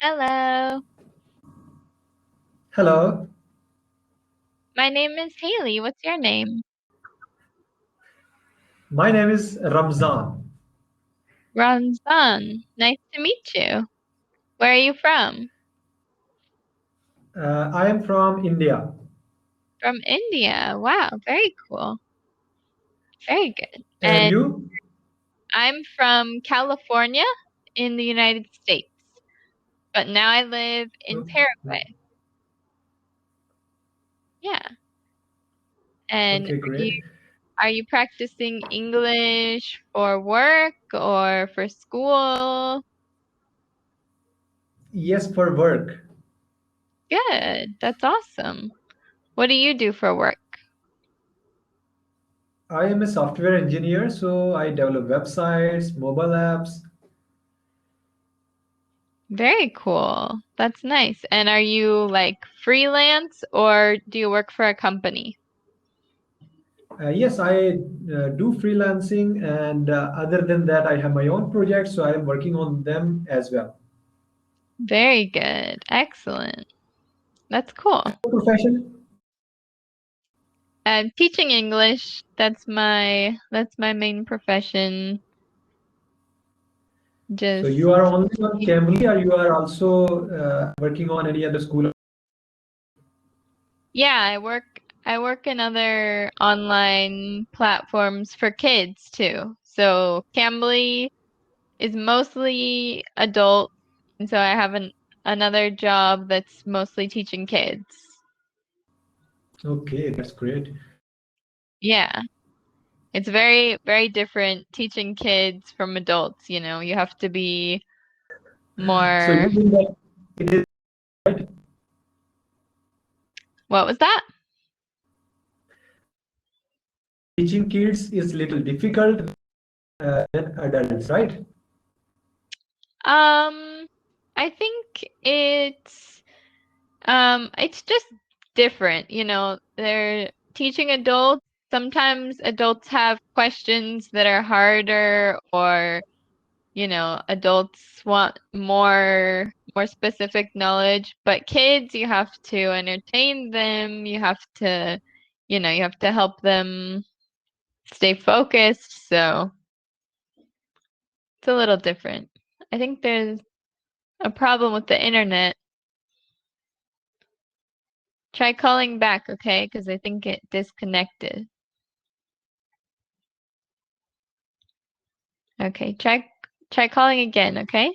Hello, Hello, my name is Haley. What's your name? my name is Ramzan. Ranzan. Nice to meet you. Where are you from? I am from India. From India. Wow, very cool. Very good. And And you? I'm from California in the United States, but now I live in Okay, Paraguay. Yeah. And okay, great. are you practicing English for work or for school? Yes, for work. Good. That's awesome. What do you do for work? I am a software engineer, so I develop websites, mobile apps. Very cool. That's nice. And are you like freelance or do you work for a company? Yes, I do freelancing, and other than that, I have my own projects, so I am working on them as well. Very good. Excellent. That's cool. Profession? And teaching English, that's my main profession. So Just you are only on Cambly, or you are also working on any other school? yeah, I work in other online platforms for kids too. So Cambly is mostly adult, and so I have another job that's mostly teaching kids. Okay, that's great. Yeah. It's very, very different teaching kids from adults, you know. You have to be So you more. mean that it is right? What was that? Teaching kids is little difficult than adults, right? Um, I think it's just different, you know. They're teaching adults. Sometimes adults have questions that are harder, or adults want more specific knowledge, but kids, you have to entertain them, you have to help them stay focused, so it's a little different. I think there's a problem with the internet. Try calling back, okay? Because I think it disconnected. Okay, try calling again, okay?